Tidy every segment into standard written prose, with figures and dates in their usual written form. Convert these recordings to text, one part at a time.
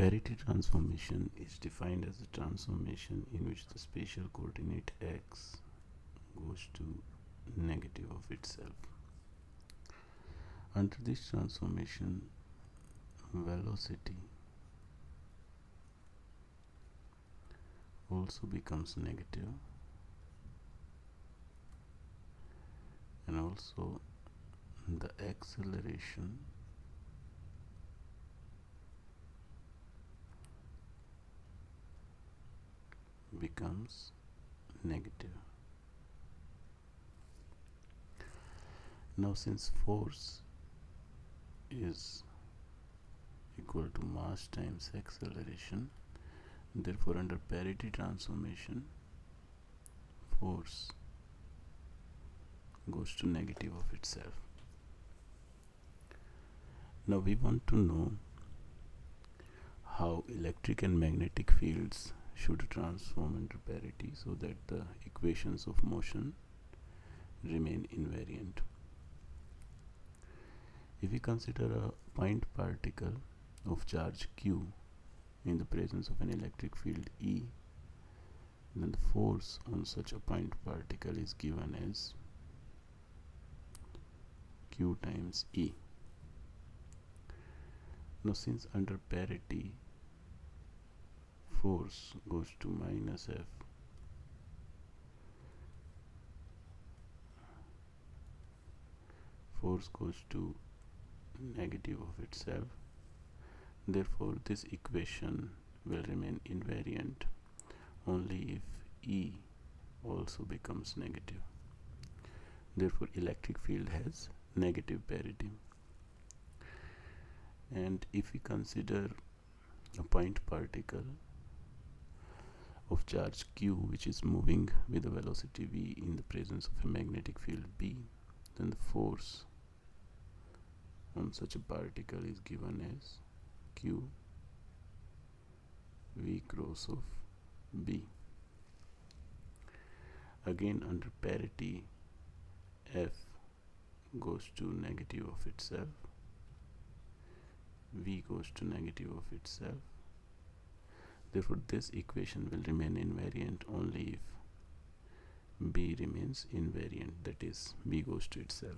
Parity transformation is defined as a transformation in which the spatial coordinate x goes to negative of itself. Under this transformation, velocity also becomes negative, and also the acceleration becomes negative. Now, since force is equal to mass times acceleration, therefore under parity transformation, force goes to negative of itself. Now we want to know how electric and magnetic fields should transform under parity so that the equations of motion remain invariant. If we consider a point particle of charge q in the presence of an electric field E, then the force on such a point particle is given as q times E. Now since under parity force goes to minus F, force goes to negative of itself, therefore this equation will remain invariant only if E also becomes negative. Therefore electric field has negative parity. And if we consider a point particle of charge q which is moving with a velocity v in the presence of a magnetic field B, then the force on such a particle is given as q v cross of B. Again under parity, F goes to negative of itself, V goes to negative of itself. Therefore this equation will remain invariant only if B remains invariant, that is B goes to itself.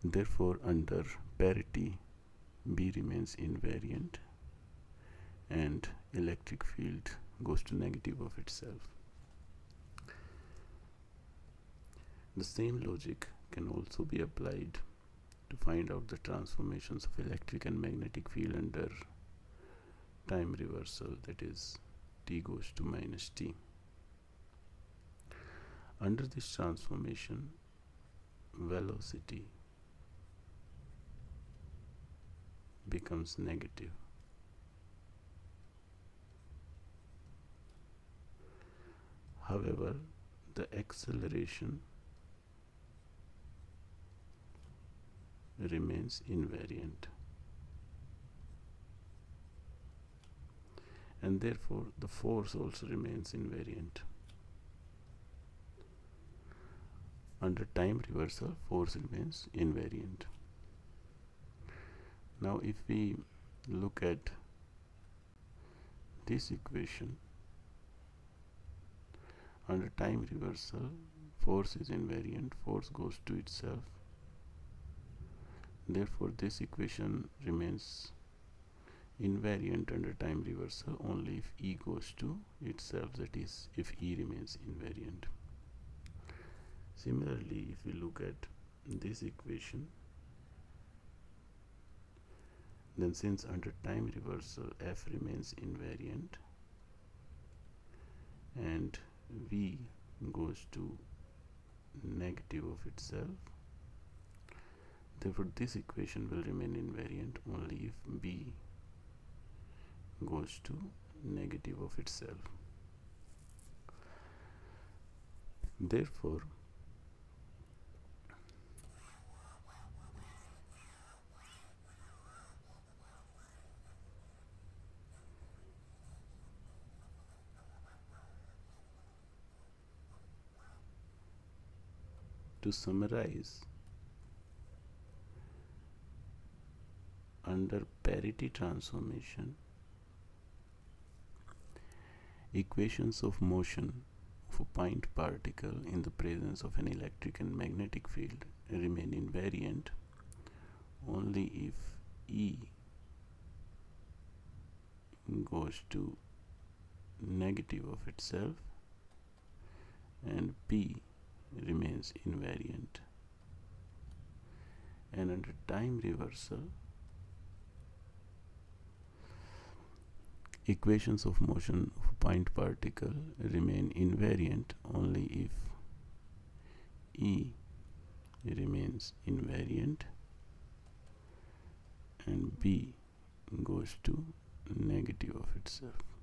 Therefore under parity B remains invariant and electric field goes to negative of itself. The same logic can also be applied to find out the transformations of electric and magnetic field under time reversal, that is t goes to minus t. Under this transformation, velocity becomes negative. However, the acceleration remains invariant, and therefore the force also remains invariant. Under time reversal, force remains invariant. Now if we look at this equation, under time reversal force is invariant, force goes to itself, therefore this equation remains invariant under time reversal only if E goes to itself, that is if E remains invariant. Similarly, if we look at this equation, then since under time reversal F remains invariant and V goes to negative of itself, therefore this equation will remain invariant only if B goes to negative of itself. Therefore to summarize, under parity transformation, equations of motion of a point particle in the presence of an electric and magnetic field remain invariant only if E goes to negative of itself and P remains invariant. And under time reversal, equations of motion of a point particle remain invariant only if E remains invariant and B goes to negative of itself.